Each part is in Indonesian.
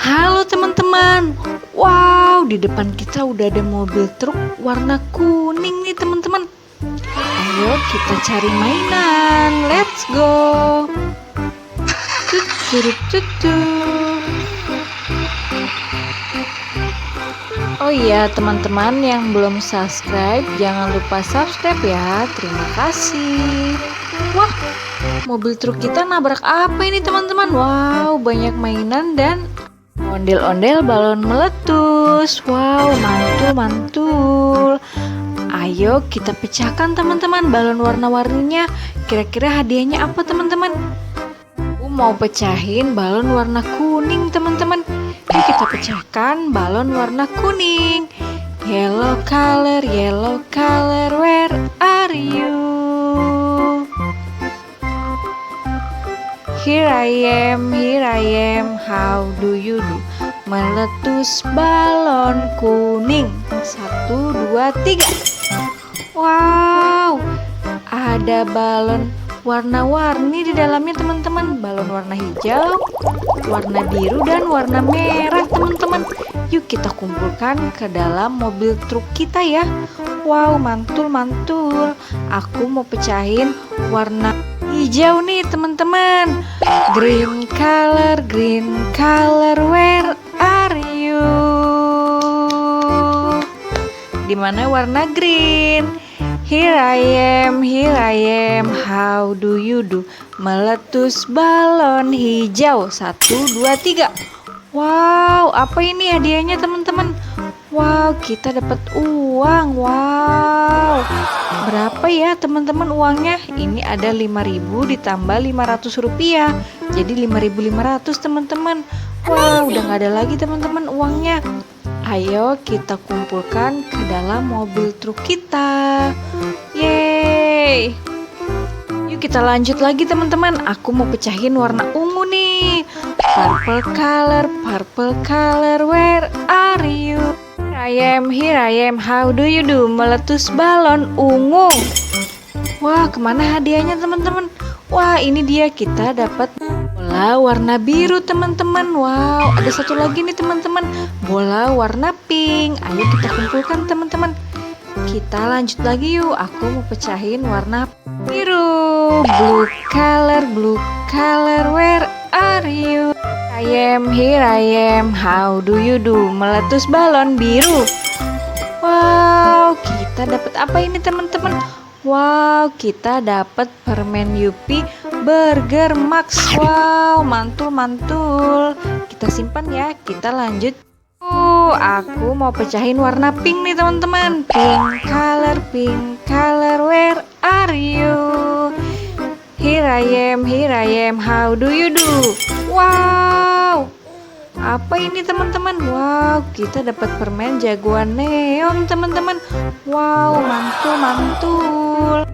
Halo teman-teman. Wow, di depan kita udah ada mobil truk warna kuning nih teman-teman. Ayo kita cari mainan. Let's go. Oh iya, teman-teman yang belum subscribe, jangan lupa subscribe ya. Terima kasih. Wah, mobil truk kita nabrak apa ini teman-teman? Wow, banyak mainan dan ondel-ondel balon meletus. Wow, mantul-mantul. Ayo kita pecahkan teman-teman balon warna-warninya. Kira-kira hadiahnya apa teman-teman? Aku mau pecahin balon warna kuning teman-teman. Yuk kita pecahkan balon warna kuning. Yellow color, where are you? Here I am, how do you do? Meletus balon kuning. 1, 2, 3. Wow, ada balon warna-warni di dalamnya teman-teman. Balon warna hijau, warna biru, dan warna merah teman-teman. Yuk kita kumpulkan ke dalam mobil truk kita ya. Wow, mantul-mantul. Aku mau pecahin warna hijau nih teman-teman. Green color, where are you? Dimana warna green? Here I am, how do you do? Meletus balon hijau. 1, 2, 3. Wow, apa ini hadiahnya teman-teman? Wow, kita dapat uang. Wow, berapa ya teman-teman uangnya? Ini ada 5.000 ditambah 500 rupiah. Jadi 5.500 teman-teman. Wow, udah gak ada lagi teman-teman uangnya. Ayo kita kumpulkan ke dalam mobil truk kita. Yeay. Yuk kita lanjut lagi teman-teman. Aku mau pecahin warna ungu nih. Purple color, where are you? Here I am, how do you do? Meletus balon ungu. Wah, kemana hadiahnya teman-teman? Wah, ini dia, kita dapat bola warna biru teman-teman. Wow, ada satu lagi nih teman-teman, bola warna pink. Ayo kita kumpulkan teman-teman. Kita lanjut lagi yuk. Aku mau pecahin warna biru. Blue color, where are you? Here I am, how do you do? Meletus balon biru. Wow, kita dapat apa ini teman-teman? Wow, kita dapat permen Yupi Burger Max. Wow, mantul-mantul. Kita simpan ya, kita lanjut. Aku mau pecahin warna pink nih teman-teman. Pink color, where are you? Here I am, how do you do? Wow, apa ini teman-teman? Wow, kita dapat permen jagoan neon teman-teman. Wow, mantul-mantul.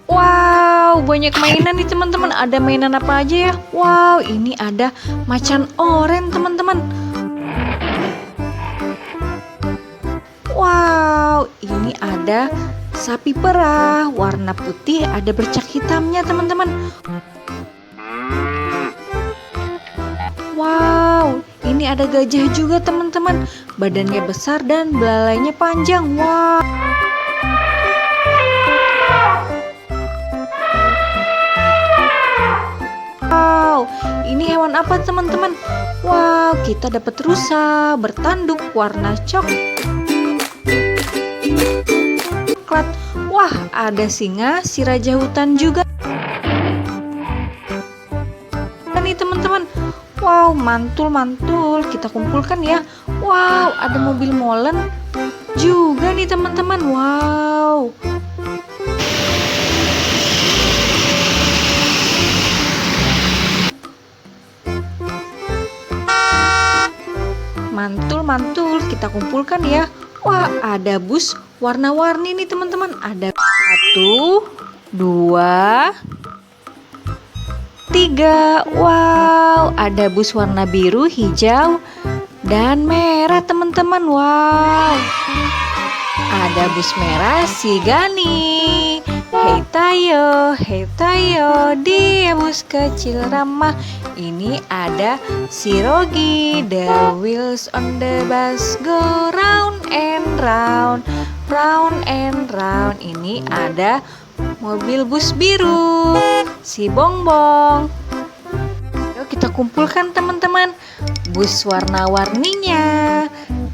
Wow, banyak mainan nih teman-teman. Ada mainan apa aja ya? Wow, ini ada macan oranye teman-teman. Wow, ini ada sapi perah warna putih, ada bercak hitamnya teman-teman. Wow, ini ada gajah juga teman-teman. Badannya besar dan belalainya panjang. Wow. Wow, ini hewan apa teman-teman? Wow, kita dapat rusa bertanduk warna coklat. Wah, ada singa, si raja hutan juga. Nih teman-teman. Wow, mantul-mantul. Kita kumpulkan ya. Wow, ada mobil molen juga nih teman-teman. Wow. Mantul-mantul. Kita kumpulkan ya. Wah, ada bus warna-warni nih teman-teman. Ada 1, 2, 3. Wow, ada bus warna biru, hijau, dan merah teman-teman. Wow, ada bus merah si Gani. Hei Tayo, dia bus kecil ramah. Ini ada si Rogi. The wheels on the bus go round and round, round and round. Ini ada mobil bus biru, si Bongbong. Yuk kita kumpulkan teman-teman bus warna-warninya.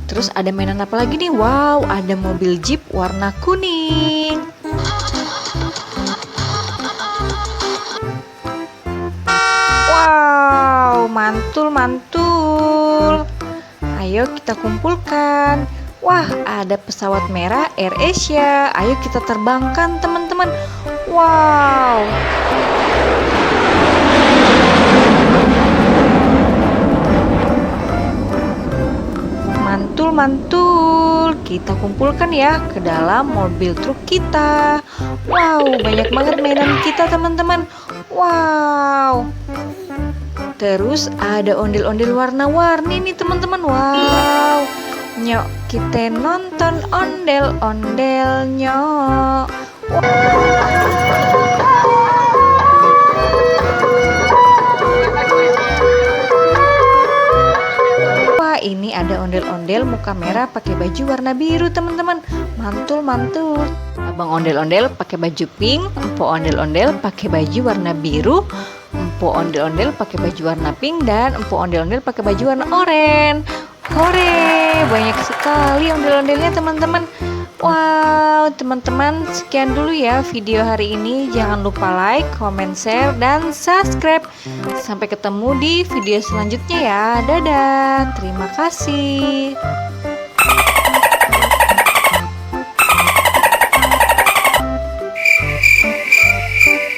Terus ada mainan apa lagi nih? Wow, ada mobil jeep warna kuning. Wow, mantul-mantul. Ayo kita kumpulkan. Wah, ada pesawat merah AirAsia. Ayo kita terbangkan teman-teman. Wow. Mantul-mantul. Kita kumpulkan ya ke dalam mobil truk kita. Wow, banyak banget mainan kita teman-teman. Wow. Terus ada ondel-ondel warna-warni nih teman-teman. Wow. Nyok, kita nonton ondel-ondel nyok. Wah, ini ada ondel-ondel muka merah pakai baju warna biru teman-teman. Mantul-mantul. Abang ondel-ondel pakai baju pink, empok ondel-ondel pakai baju warna biru, empok ondel-ondel pakai baju warna pink, dan empok ondel-ondel pakai baju warna oranye. Hore, banyak sekali ondel-ondelnya teman-teman. Wow, teman-teman, sekian dulu ya video hari ini. Jangan lupa like, comment, share, dan subscribe. Sampai ketemu di video selanjutnya ya. Dadah, terima kasih.